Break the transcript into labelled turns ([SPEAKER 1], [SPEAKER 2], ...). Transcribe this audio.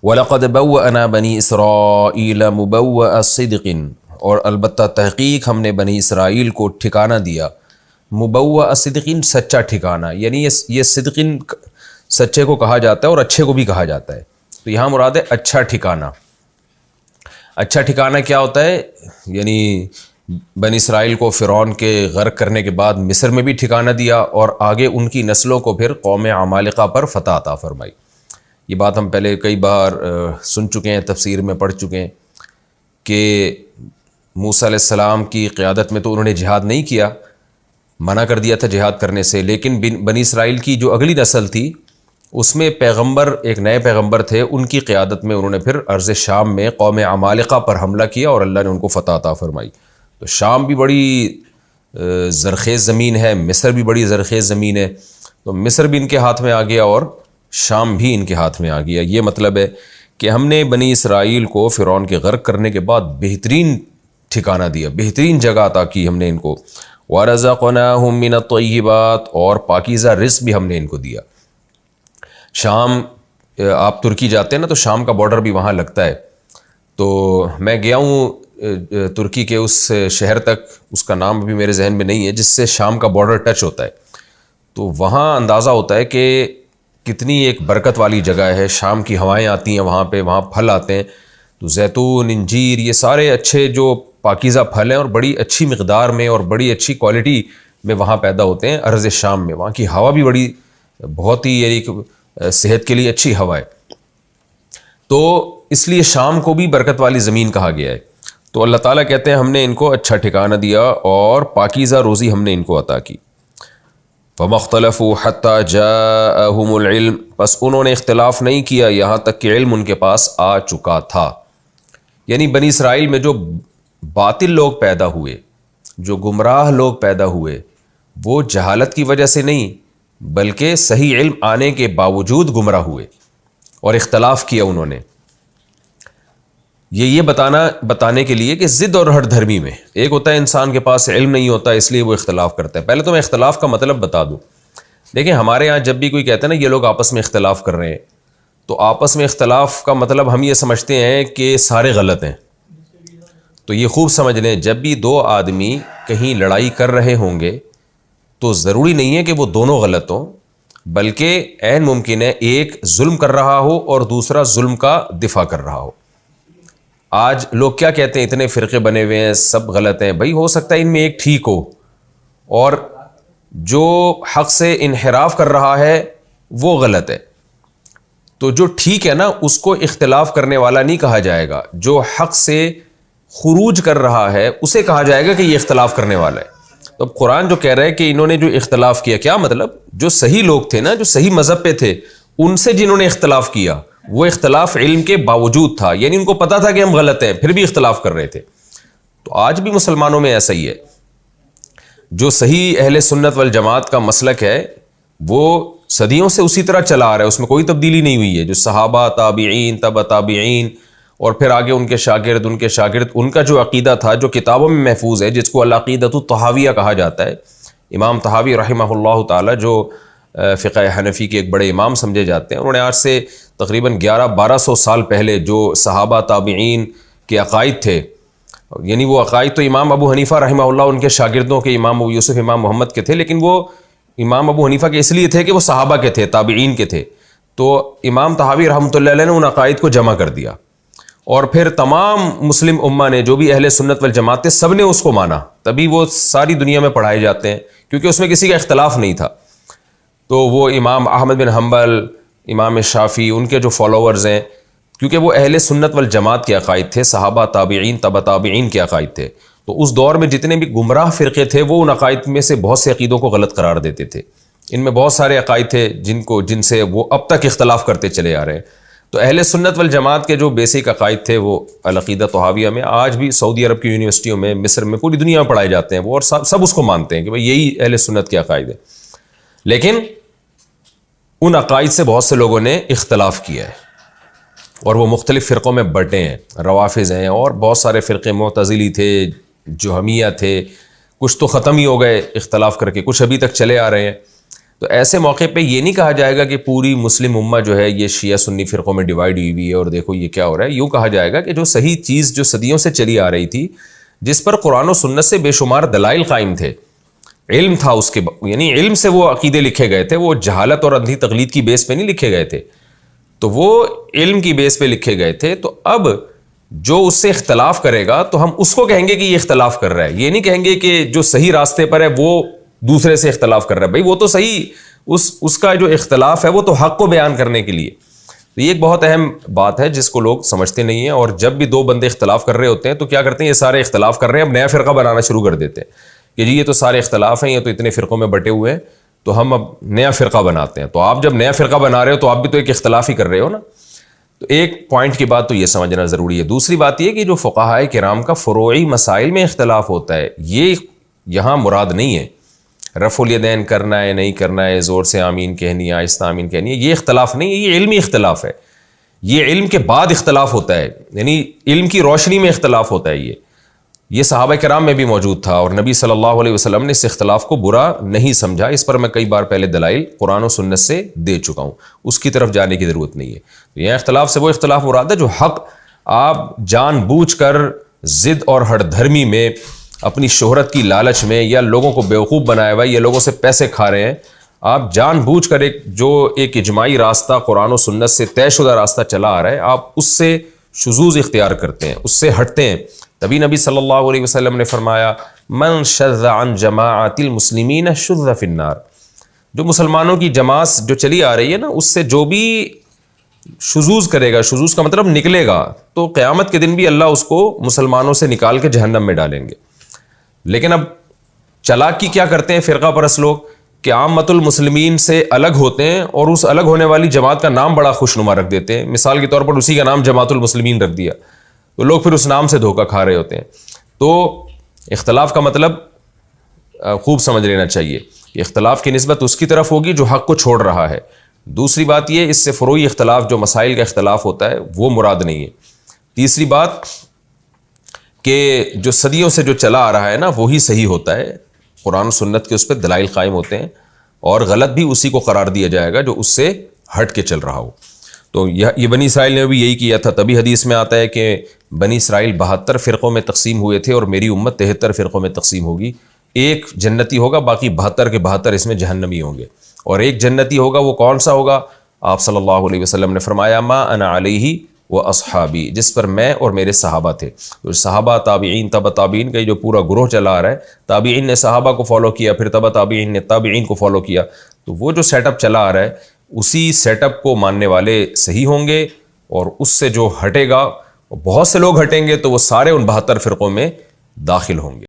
[SPEAKER 1] وَلَقَدْ بَوَّأْنَا بَنِي إِسْرَائِيلَ مُبَوَّأَ صِدْقٍ، اور البتہ تحقیق ہم نے بنی اسرائیل کو ٹھکانہ دیا، مبوّأ صدقٍ سچا ٹھکانہ، یعنی یہ صدقٍ سچے کو کہا جاتا ہے اور اچھے کو بھی کہا جاتا ہے، تو یہاں مراد ہے اچھا ٹھکانہ۔ اچھا ٹھکانہ کیا ہوتا ہے؟ یعنی بنی اسرائیل کو فرعون کے غرق کرنے کے بعد مصر میں بھی ٹھکانہ دیا، اور آگے ان کی نسلوں کو پھر قوم عمالقہ پر فتح عطا فرمائی۔ یہ بات ہم پہلے کئی بار سن چکے ہیں، تفسیر میں پڑھ چکے ہیں کہ موسیٰ علیہ السلام کی قیادت میں تو انہوں نے جہاد نہیں کیا، منع کر دیا تھا جہاد کرنے سے، لیکن بنی اسرائیل کی جو اگلی نسل تھی اس میں پیغمبر، ایک نئے پیغمبر تھے، ان کی قیادت میں انہوں نے پھر ارض شام میں قوم عمالقہ پر حملہ کیا اور اللہ نے ان کو فتح عطا فرمائی۔ تو شام بھی بڑی زرخیز زمین ہے، مصر بھی بڑی زرخیز زمین ہے، تو مصر بھی ان کے ہاتھ میں آ گیا اور شام بھی ان کے ہاتھ میں آ گیا۔ یہ مطلب ہے کہ ہم نے بنی اسرائیل کو فرعون کے غرق کرنے کے بعد بہترین ٹھکانہ دیا، بہترین جگہ عطا کی ہم نے ان کو، وَرَزَقْنَاهُم مِّنَ الطَّيِّبَاتِ، اور پاکیزہ رزق بھی ہم نے ان کو دیا۔ شام، آپ ترکی جاتے ہیں نا تو شام کا بارڈر بھی وہاں لگتا ہے، تو میں گیا ہوں ترکی کے اس شہر تک، اس کا نام بھی میرے ذہن میں نہیں ہے، جس سے شام کا بارڈر ٹچ ہوتا ہے، تو وہاں اندازہ ہوتا ہے کہ کتنی ایک برکت والی جگہ ہے۔ شام کی ہوائیں آتی ہیں وہاں پہ، وہاں پھل آتے ہیں، تو زیتون، انجیر، یہ سارے اچھے جو پاکیزہ پھل ہیں اور بڑی اچھی مقدار میں اور بڑی اچھی کوالٹی میں وہاں پیدا ہوتے ہیں ارض شام میں۔ وہاں کی ہوا بھی بڑی، بہت ہی یعنی صحت کے لیے اچھی ہوا ہے، تو اس لیے شام کو بھی برکت والی زمین کہا گیا ہے۔ تو اللہ تعالیٰ کہتے ہیں ہم نے ان کو اچھا ٹھکانہ دیا اور پاکیزہ روزی ہم نے ان کو عطا کی۔ فَمَا اخْتَلَفُوا حَتَّى جَاءَهُمُ الْعِلْمُ، بس انہوں نے اختلاف نہیں کیا یہاں تک کہ علم ان کے پاس آ چکا تھا۔ یعنی بنی اسرائیل میں جو باطل لوگ پیدا ہوئے، جو گمراہ لوگ پیدا ہوئے، وہ جہالت کی وجہ سے نہیں بلکہ صحیح علم آنے کے باوجود گمراہ ہوئے اور اختلاف کیا انہوں نے۔ یہ بتانے کے لیے کہ ضد اور ہٹ دھرمی میں ایک ہوتا ہے انسان کے پاس علم نہیں ہوتا اس لیے وہ اختلاف کرتا ہے۔ پہلے تو میں اختلاف کا مطلب بتا دوں۔ دیکھیں ہمارے ہاں جب بھی کوئی کہتا ہے نا یہ لوگ آپس میں اختلاف کر رہے ہیں، تو آپس میں اختلاف کا مطلب ہم یہ سمجھتے ہیں کہ سارے غلط ہیں۔ تو یہ خوب سمجھ لیں، جب بھی دو آدمی کہیں لڑائی کر رہے ہوں گے تو ضروری نہیں ہے کہ وہ دونوں غلط ہوں، بلکہ عین ممکن ہے ایک ظلم کر رہا ہو اور دوسرا ظلم کا دفاع کر رہا ہو۔ آج لوگ کیا کہتے ہیں، اتنے فرقے بنے ہوئے ہیں، سب غلط ہیں۔ بھائی ہو سکتا ہے ان میں ایک ٹھیک ہو اور جو حق سے انحراف کر رہا ہے وہ غلط ہے، تو جو ٹھیک ہے نا اس کو اختلاف کرنے والا نہیں کہا جائے گا، جو حق سے خروج کر رہا ہے اسے کہا جائے گا کہ یہ اختلاف کرنے والا ہے۔ تو اب قرآن جو کہہ رہا ہے کہ انہوں نے جو اختلاف کیا، کیا مطلب؟ جو صحیح لوگ تھے نا، جو صحیح مذہب پہ تھے، ان سے جنہوں نے اختلاف کیا وہ اختلاف علم کے باوجود تھا، یعنی ان کو پتا تھا کہ ہم غلط ہیں پھر بھی اختلاف کر رہے تھے۔ تو آج بھی مسلمانوں میں ایسا ہی ہے، جو صحیح اہل سنت والجماعت کا مسلک ہے وہ صدیوں سے اسی طرح چلا آ رہا ہے، اس میں کوئی تبدیلی نہیں ہوئی ہے۔ جو صحابہ، تابعین، تبع تابعین اور پھر آگے ان کے شاگرد، ان کا جو عقیدہ تھا جو کتابوں میں محفوظ ہے، جس کو العقیدۃ الطحاویہ کہا جاتا ہے، امام طحاوی رحمہ اللہ تعالی جو فقہ حنفی کے ایک بڑے امام سمجھے جاتے ہیں، انہوں نے آج سے تقریباً 1100-1200 سال پہلے جو صحابہ تابعین کے عقائد تھے، یعنی وہ عقائد تو امام ابو حنیفہ رحمہ اللہ ان کے شاگردوں کے، امام ابو یوسف، امام محمد کے تھے، لیکن وہ امام ابو حنیفہ کے اس لیے تھے کہ وہ صحابہ کے تھے، تابعین کے تھے۔ تو امام طحاوی رحمۃ اللہ علیہ نے ان عقائد کو جمع کر دیا، اور پھر تمام مسلم امہ نے، جو بھی اہل سنت والجماعت تھے، سب نے اس کو مانا، تبھی وہ ساری دنیا میں پڑھائے جاتے ہیں، کیونکہ اس میں کسی کا اختلاف نہیں تھا۔ تو وہ امام احمد بن حنبل، امام شافعی، ان کے جو فالوورز ہیں، کیونکہ وہ اہل سنت والجماعت کے عقائد تھے، صحابہ، تابعین، تبع تابعین کے عقائد تھے، تو اس دور میں جتنے بھی گمراہ فرقے تھے وہ ان عقائد میں سے بہت سے عقیدوں کو غلط قرار دیتے تھے۔ ان میں بہت سارے عقائد تھے جن سے وہ اب تک اختلاف کرتے چلے آ رہے ہیں۔ تو اہل سنت والجماعت کے جو بیسک عقائد تھے وہ العقیدہ طحاویہ میں آج بھی سعودی عرب کی یونیورسٹیوں میں، مصر میں، پوری دنیا میں پڑھائے جاتے ہیں وہ، اور سب اس کو مانتے ہیں کہ بھائی یہی اہل سنت کے عقائد ہیں۔ لیکن ان عقائد سے بہت سے لوگوں نے اختلاف کیا ہے اور وہ مختلف فرقوں میں بٹے ہیں، روافظ ہیں اور بہت سارے فرقے، معتزلی تھے، جہمیہ تھے، کچھ تو ختم ہی ہو گئے اختلاف کر کے، کچھ ابھی تک چلے آ رہے ہیں۔ تو ایسے موقع پہ یہ نہیں کہا جائے گا کہ پوری مسلم امہ جو ہے یہ شیعہ سنی فرقوں میں ڈیوائڈ ہوئی ہوئی ہے اور دیکھو یہ کیا ہو رہا ہے. یوں کہا جائے گا کہ جو صحیح چیز جو صدیوں سے چلی آ رہی تھی، جس پر قرآن و سنت سے بے شمار دلائل قائم تھے، علم تھا اس کے، یعنی علم سے وہ عقیدے لکھے گئے تھے، وہ جہالت اور اندھی تقلید کی بیس پہ نہیں لکھے گئے تھے، تو وہ علم کی بیس پہ لکھے گئے تھے. تو اب جو اس سے اختلاف کرے گا تو ہم اس کو کہیں گے کہ یہ اختلاف کر رہا ہے، یہ نہیں کہیں گے کہ جو صحیح راستے پر ہے وہ دوسرے سے اختلاف کر رہا ہے. بھائی وہ تو صحیح، اس کا جو اختلاف ہے وہ تو حق کو بیان کرنے کے لیے. تو یہ ایک بہت اہم بات ہے جس کو لوگ سمجھتے نہیں ہیں، اور جب بھی دو بندے اختلاف کر رہے ہوتے ہیں تو کیا کرتے ہیں، یہ سارے اختلاف کر رہے ہیں، اب نیا فرقہ بنانا شروع کر دیتے ہیں کہ جی یہ تو سارے اختلاف ہیں، یہ تو اتنے فرقوں میں بٹے ہوئے ہیں، تو ہم اب نیا فرقہ بناتے ہیں. تو آپ جب نیا فرقہ بنا رہے ہو تو آپ بھی تو ایک اختلاف ہی کر رہے ہو نا. تو ایک پوائنٹ کی بات تو یہ سمجھنا ضروری ہے. دوسری بات یہ کہ جو فقہائے کرام کا فروعی مسائل میں اختلاف ہوتا ہے، یہ یہاں مراد نہیں ہے. رفع الیدین کرنا ہے نہیں کرنا ہے، زور سے آمین کہنی ہے آہستہ آمین کہنی ہے، یہ اختلاف نہیں ہے، یہ علمی اختلاف ہے. یہ علم کے بعد اختلاف ہوتا ہے، یعنی علم کی روشنی میں اختلاف ہوتا ہے. یہ صحابہ کرام میں بھی موجود تھا، اور نبی صلی اللہ علیہ وسلم نے اس اختلاف کو برا نہیں سمجھا. اس پر میں کئی بار پہلے دلائل قرآن و سنت سے دے چکا ہوں، اس کی طرف جانے کی ضرورت نہیں ہے. تو یہ اختلاف سے وہ اختلاف مراد ہے جو حق آپ جان بوجھ کر ضد اور ہٹ دھرمی میں، اپنی شہرت کی لالچ میں، یا لوگوں کو بیوقوف بنایا ہوا ہے، یا لوگوں سے پیسے کھا رہے ہیں، آپ جان بوجھ کر ایک اجماعی راستہ قرآن و سنت سے طے شدہ راستہ چلا آ رہا ہے، آپ اس سے شذوذ اختیار کرتے ہیں، اس سے ہٹتے ہیں. تبھی نبی صلی اللہ علیہ وسلم نے فرمایا من شذ عن جماعت المسلمین شذ فی النار. جو مسلمانوں کی جماعت جو چلی آ رہی ہے نا، اس سے جو بھی شذوذ کرے گا، شذوذ کا مطلب نکلے گا، تو قیامت کے دن بھی اللہ اس کو مسلمانوں سے نکال کے جہنم میں ڈالیں گے. لیکن اب چلاکی کیا کرتے ہیں فرقہ پرست لوگ کہ عامت المسلمین سے الگ ہوتے ہیں اور اس الگ ہونے والی جماعت کا نام بڑا خوشنما رکھ دیتے ہیں. مثال کے طور پر اسی کا نام جماعت المسلمین رکھ دیا، تو لوگ پھر اس نام سے دھوکہ کھا رہے ہوتے ہیں. تو اختلاف کا مطلب خوب سمجھ لینا چاہیے کہ اختلاف کی نسبت اس کی طرف ہوگی جو حق کو چھوڑ رہا ہے. دوسری بات یہ، اس سے فروعی اختلاف جو مسائل کا اختلاف ہوتا ہے وہ مراد نہیں ہے. تیسری بات کہ جو صدیوں سے جو چلا آ رہا ہے نا وہی صحیح ہوتا ہے، قرآن و سنت کے اس پہ دلائل قائم ہوتے ہیں، اور غلط بھی اسی کو قرار دیا جائے گا جو اس سے ہٹ کے چل رہا ہو. تو یہ بنی اسرائیل نے بھی یہی کیا تھا. تبھی حدیث میں آتا ہے کہ بنی اسرائیل 72 فرقوں میں تقسیم ہوئے تھے، اور میری امت 73 فرقوں میں تقسیم ہوگی. ایک جنتی ہوگا، باقی 72 کے 72 اس میں جہنمی ہوں گے. اور ایک جنتی ہوگا، وہ کون سا ہوگا؟ آپ صلی اللہ علیہ وسلم نے فرمایا ما انا علیہ و اصحابی، جس پر میں اور میرے صحابہ تھے. تو صحابہ، تابعین، تبع تابعین کا جو پورا گروہ چلا آ رہا ہے، تابعین نے صحابہ کو فالو کیا، پھر تبع تابعین نے تابعین کو فالو کیا. تو وہ جو سیٹ اپ چلا آ رہا ہے، اسی سیٹ اپ کو ماننے والے صحیح ہوں گے، اور اس سے جو ہٹے گا، بہت سے لوگ ہٹیں گے تو وہ سارے ان 72 فرقوں میں داخل ہوں گے.